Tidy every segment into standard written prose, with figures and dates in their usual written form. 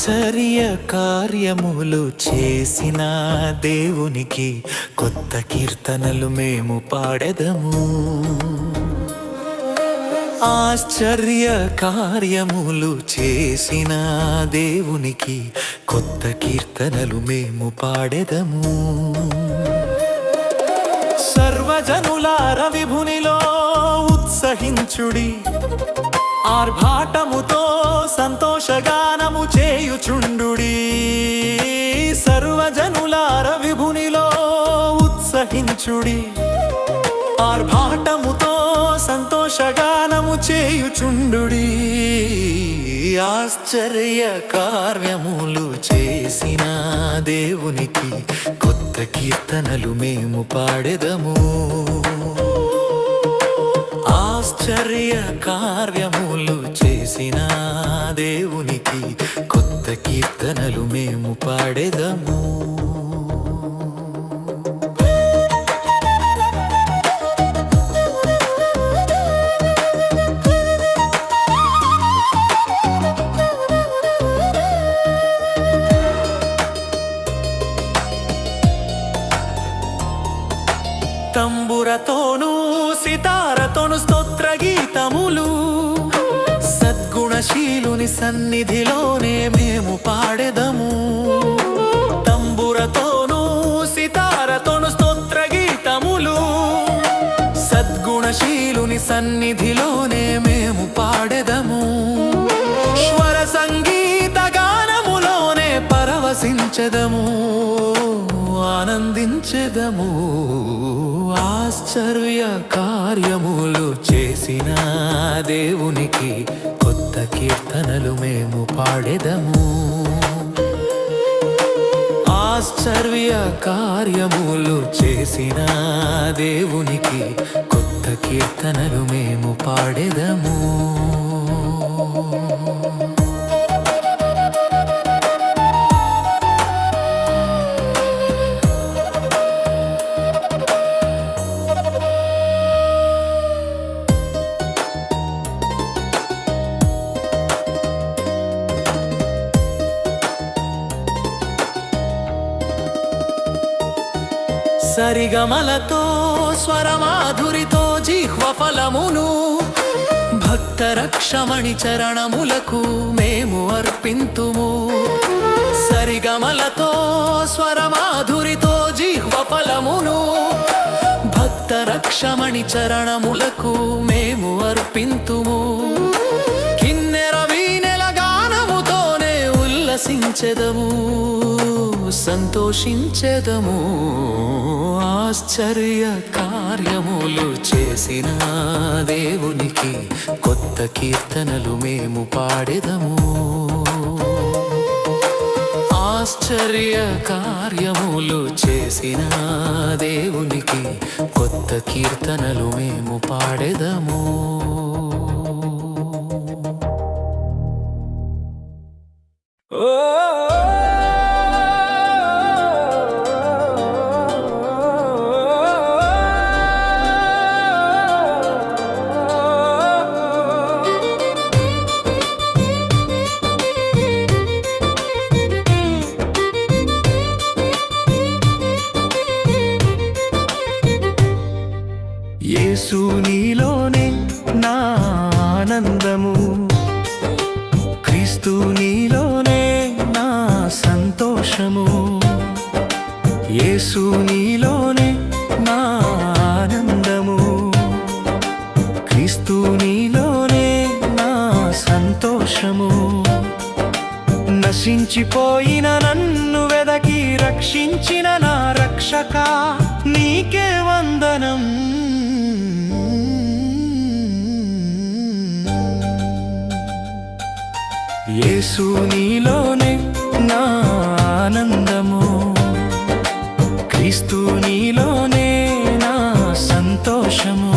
ఆశ్చర్య కార్యములు చేసిన దేవునికి కొత్త కీర్తనలు మేము పాడెదము. ఆశ్చర్య కార్యములు చేసిన దేవునికి కొత్త కీర్తనలు మేము పాడెదము. సర్వజనులార విభునిలో ఉత్సహించుడి, ఆర్భాటముతో సంతోషగానము చేయుచుండుడి. సర్వజనులార విభునిలో ఉత్సహించుడి, ఆర్భాటముతో సంతోషగానము చేయుచుండుడి. ఆశ్చర్య కార్యములు చేసిన దేవునికి కొత్త కీర్తనలు మేము పాడెదము. ఆశ్చర్య కార్యములు చేసిన దేవునికి కొత్త కీర్తనలు మేము పాడెదము. తంబురతోను సితారతోను స్తోత్ర గీతములు సద్గుణశీలుని సన్నిధిలోనే మేము పాడెదము. తంబురతోను సితారతోను స్తోత్ర గీతములు సద్గుణశీలుని సన్నిధిలోనే మేము పాడెదము. స్వర సంగీత గానములోనే పరవశించెదము, ఆనందించెదము. ఆశ్చర్య కార్యములు చేసిన దేవునికి కొత్త కీర్తనలు మేము పాడెదము. ఆశ్చర్య కార్యములు చేసిన దేవునికి కొత్త కీర్తనలు మేము పాడెదము. సరిగమలతో స్వరమాధురితో జిహ్వ ఫలమును భక్త రక్షమణి చరణములకు మేము అర్పింతుము. సరిగమలతో స్వరమాధురితో జిహ్వ ఫలమును భక్త రక్షమణి చరణములకు మేము అర్పింతుము. కిన్నెర వీణెల గానముతోనే ఉల్లసించెదము, సంతోషించెదము. ఆశ్చర్య కార్యములు చేసిన దేవునికి కొత్త కీర్తనలు మేము పాడెదము. ఆశ్చర్య కార్యములు చేసిన దేవునికి కొత్త కీర్తనలు మేము పాడెదము. యేసు నీలోనే నా ఆనందము, క్రీస్తు నీలోనే నా సంతోషము. యేసు నీలోనే నా ఆనందము, క్రీస్తు నీలోనే నా సంతోషము. నశించిపోయిన నన్ను వెదకి రక్షించిన నా రక్షక, నీకే వందనం. యేసు నీలోనే నా ఆనందము, క్రీస్తు నీలోనే నా సంతోషము.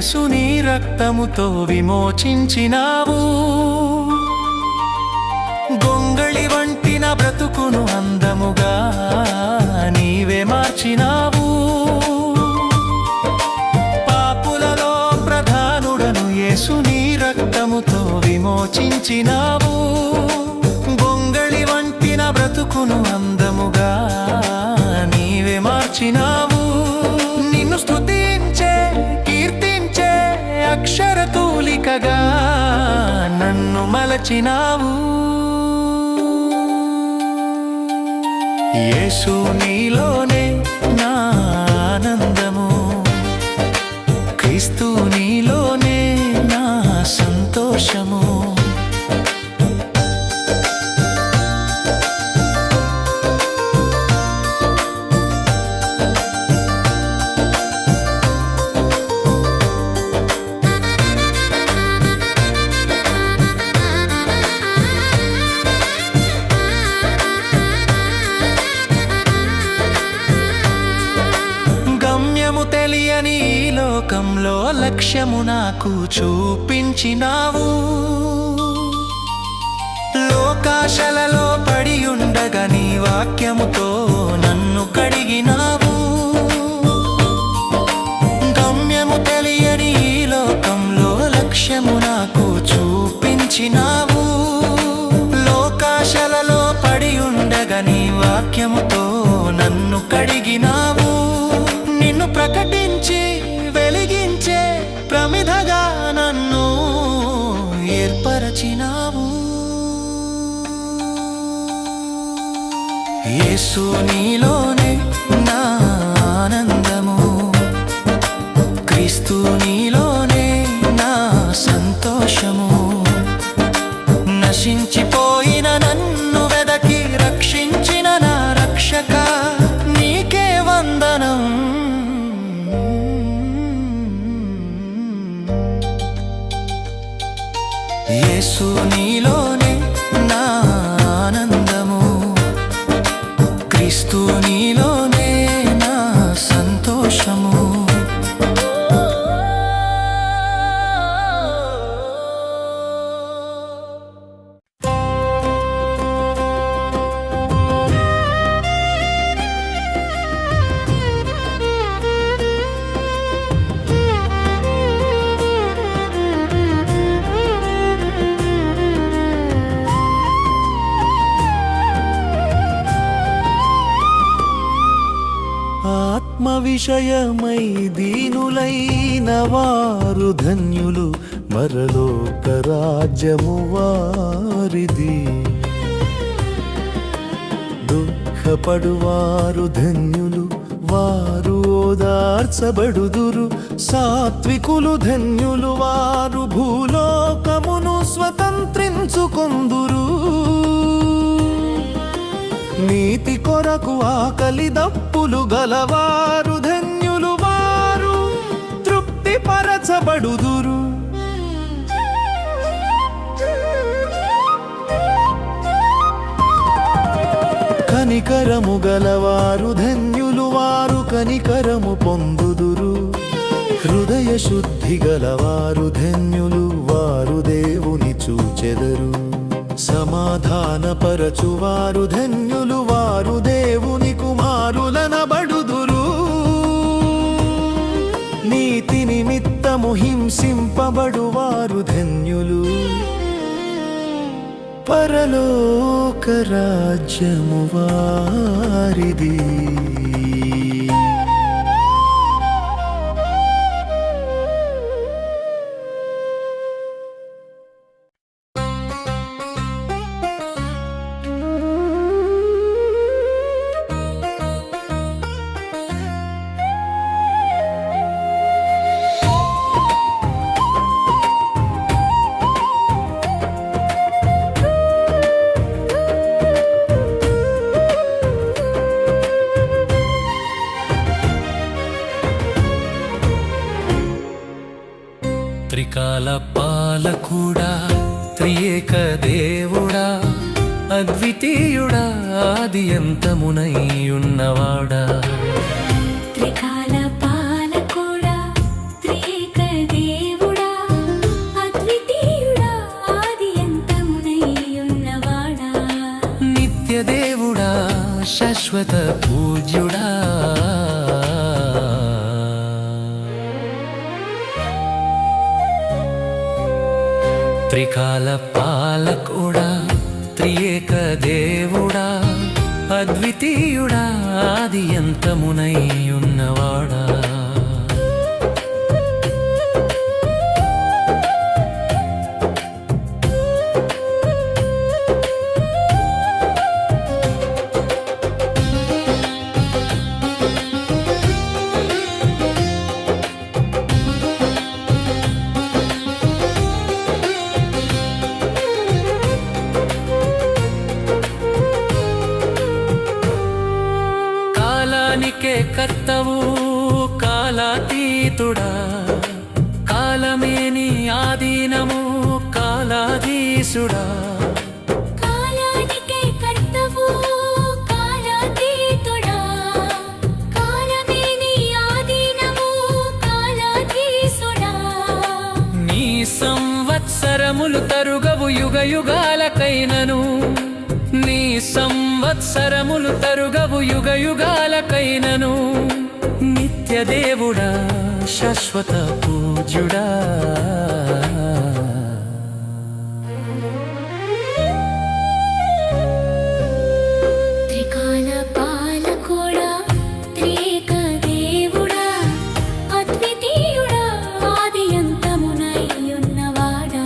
యేసుని రక్తముతో విమోచించినావు. గొంగళి వంటి నా బ్రతుకును అందముగా నీవే మార్చినావు. పాపులలో ప్రధానుడను యేసుని రక్తముతో విమోచించినావు. గొంగళి వంటి నా బ్రతుకును అందముగా నీవే మార్చినావు. నిన్ను స్తుతించే కీర్తించే అక్షరతూలికగా నన్ను మలచినావు. యేసు నీలోనే నా ఆనందము, క్రీస్తు నీలోనే నా సంతోషము. తెలియని ఈ లోకంలో లక్ష్యము నాకు చూపించినావు. లోకాశలలో పడి ఉండగా నీ వాక్యముతో నన్ను కడిగినావు. గమ్యము తెలియని ఈ లోకంలో లక్ష్యము నాకు చూపించినావు. లోకాశలలో పడి ఉండగా నీ వాక్యముతో నన్ను కడిగినావు. నిన్ను ప్రకటించి వెలిగించే ప్రమిదగా నన్ను ఏర్పరచినావు. యేసు నీలోనే నా ఆనందము, క్రీస్తు నీలోనే నా సంతోషము. నశించిపోయిన నన్ను వెదకి రక్షించిన నా రక్షక నీకే వందనం. యేసు నీలోనే నా ఆనందము, క్రీస్తు నీలోనే నా సంతోషము. ఆత్మ విషయమై దీనులైన వారు ధన్యులు, మరలోక రాజ్యము వారిది. దుఃఖపడువారు ధన్యులు, వారు ఓదార్చబడుదురు. సాత్వికులు ధన్యులు, వారు భూలోకమును స్వతంత్రించుకొందురు. నీతి కొరకు ఆకలి దప్పులు గలవారు ధన్యులు, వారు తృప్తిపరచబడుదురు. కనికరము గలవారు ధన్యులు, వారు కనికరము పొందుదురు. హృదయ శుద్ధి గలవారు ధన్యులు, వారు దేవుని చూచెదరు. సమాధానపరచువారు ధన్యులు, వారు దేవుని కుమారులనబడుదురు. నీతి నిమిత్తము హింసింపబడువారు ధన్యులు, పరలోక రాజ్యము వారిది. త్రికాల పాలకుడా, త్రియేక దేవుడా, అద్వితీయుడా, ఆది అంతమునై ఉన్నవాడా. త్రికాల పాలకుడా, త్రియేక శాశ్వత పూజ్యుడా. త్రికాల పాలకుడా, త్రియేక దేవుడా, అద్వితీయుడా, ఆది అంతమునై ఉన్నవాడా. కాలానికే కర్తవు, కాలాతీతుడా, కాలమే నీ ఆధీనము, కాలాధీశుడా. కాలానికే కర్తవు, కాలాతీతుడా, కాలమే నీ ఆధీనము, కాలాధీశుడా. నీ సంవత్సరములు తరుగవు యుగ యుగాలకైనను, నీ సంవత్సరములు తరుగవు యుగ యుగాలకైనను. నిత్య దేవుడా, శాశ్వత పూజ్యుడా. త్రికాల పాలకుడా, త్రియేక దేవుడా, అద్వితీయుడా, ఆది అంతమునై ఉన్నవాడా.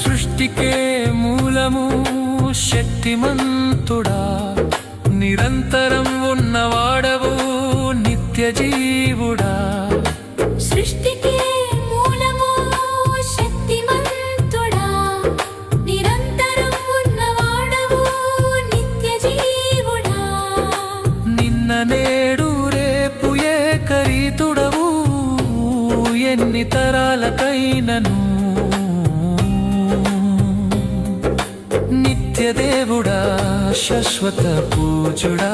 సృష్టికే మూలము, శక్తిమంతుడా, నిరంతరం ఉన్నవాడవు, నిత్య జీవుడా. సృష్టికే మూలము, శక్తిమంతుడా, నిరంతరం ఉన్నవాడవు, నిత్య జీవుడా. నిన్న నేడు రేపు ఏకరీతుడవు, ఎన్ని తరాలకైనను. నిత్య దేవుడా, శాశ్వత పూజుడా.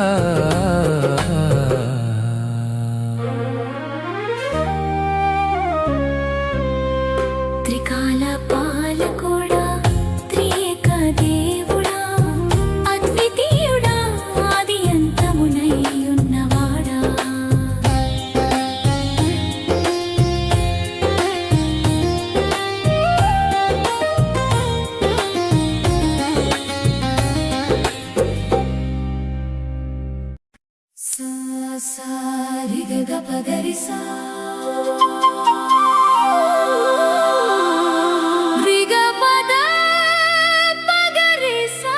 త్రికాల పాలకుడా, త్రియేక దేవుడా, అద్వితీయుడా, ఆది అంతమునై ఉన్నవాడా. సా సా రి గ గ ప గ రి సా, రి గ ప ద ప గ రి సా.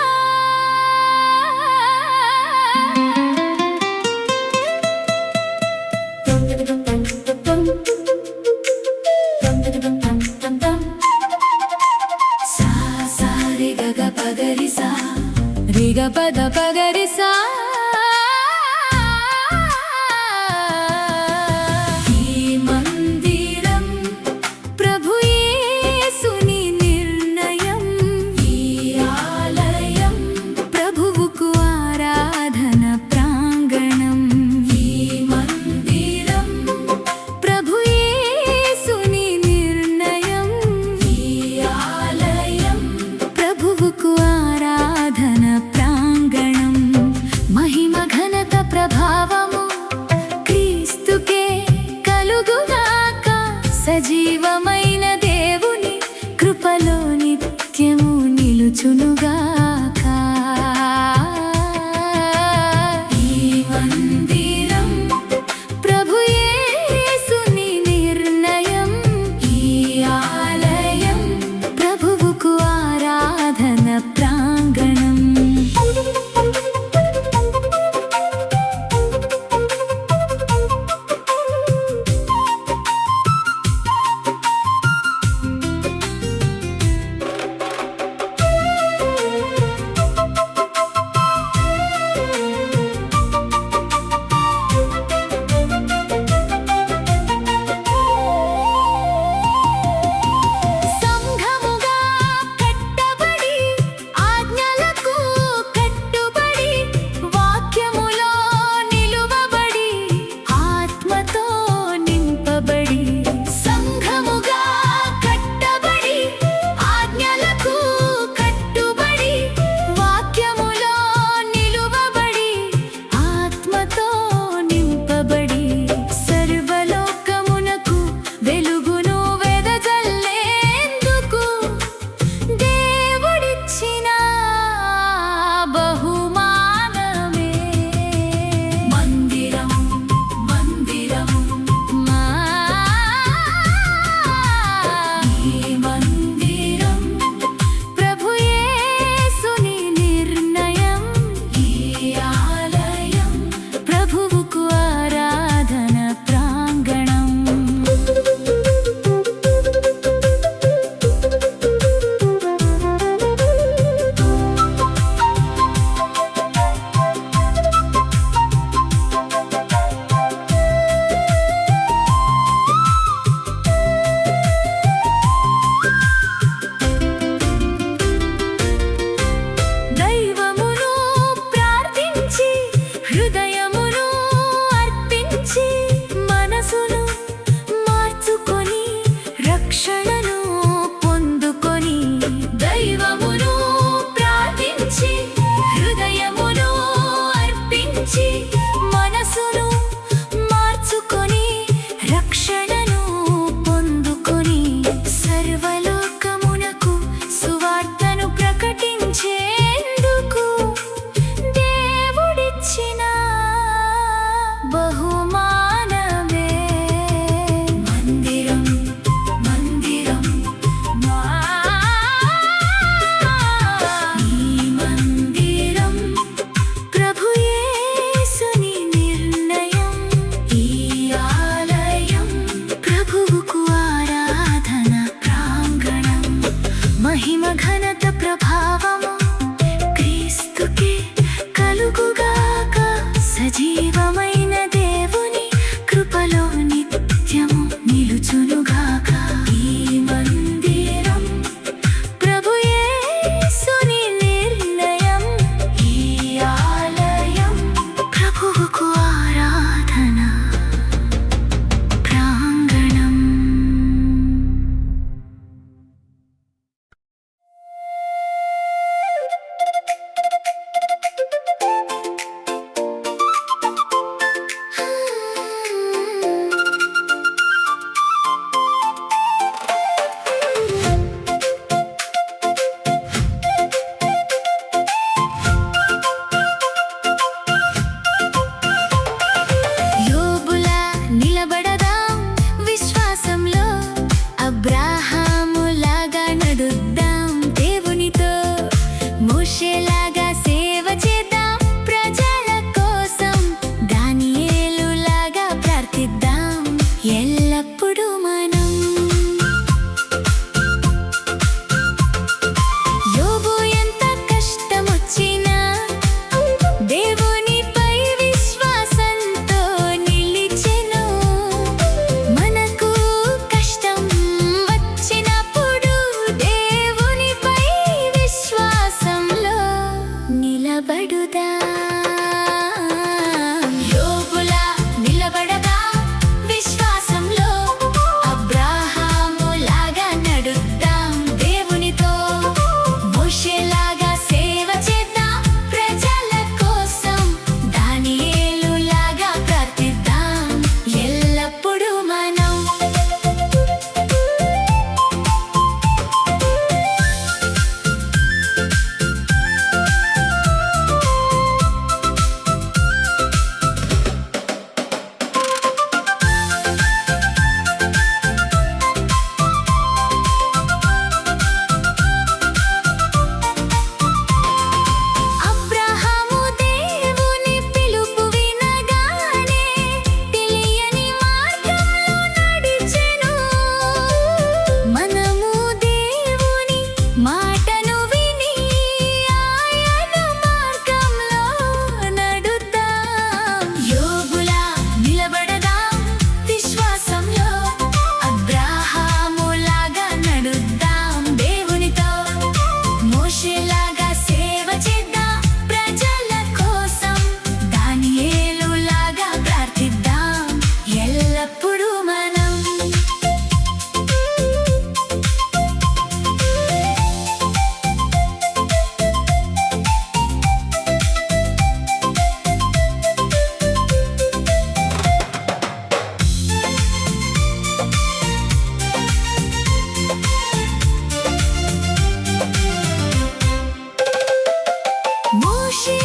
సా సా రి గ గ ప గ రి సా, రి గ ప ద ప గ రి సా. ఈ మందిరం ప్రభు యేసుని నిర్ణయం, ఈ ఆలయం ప్రభువుకు ఆరాధన ప్రాంగణం. ఈ మందిరం ప్రభు యేసుని నిర్ణయం, ఈ ఆలయం ప్రభువుకు ఆరాధన ప్రాంగణం. నుంచి మనసును మార్చుకొని రక్షణను పొందుకొని సర్వలోకమునకు సువార్తను ప్రకటించేందుకు దేవుడిచ్చిన బహుమానమే మందిరం మందిరం ఈ మందిరం ప్రభు యేసుని నిర్ణయం ఈ ఆలయం ప్రభువుకు ఆరాధన ప్రాంగణం మహిమ ఘనత ప్రభావము క్రీస్తుకే కలుగుగాక సజీవమైన దేవుని కృపలో నిత్యము నిలుచునుగాక ఈ మందిరం ప్రభు యేసుని నిర్ణయం ఈ ఆలయం ప్రభువుకు ఆరాధన ప్రాంగణం. యోబులా నిలబడదాం విశ్వాసంలో అబ్రాహాములాగా నడుద్దాం దేవునితో మోషేలాగా సేవ చేద్దాం ప్రజల కోసం దానియేలులాగా ప్రార్థిద్దాం ఎల్లప్పుడూ మనం యోబు ఎంత కష్టమొచ్చినా దేవునిపై విశ్వాసంతో నిలిచెను మనకు కష్టం వచ్చినప్పుడు దేవునిపై విశ్వాసంలో నిలబడుదాం యోబులా నిలబడదాం విశ్వాసంలో అబ్రాహాములాగా నడుద్దాం దేవునితో మోషేలాగా సేవ చేద్దాం ప్రజల కోసం దానియేలులాగా ప్రార్థిద్దాం ఎల్లప్పుడూ మనం అబ్రాహాము దేవుని పిలుపు వినగానే తెలియని మార్గంలో నడిచెను మనము దేవుని మాటను విని ఆయన మార్గంలో నడుద్దాం యోబులా నిలబడదాం విశ్వాసంలో అబ్రాహాములాగా నడుద్దాం దేవునితో మోషేలాగా సేవ చేద్దాం ప్రజల కోసం దానియేలులాగా ప్రార్థిద్దాం ఎల్లప్పుడూ మనం మోషే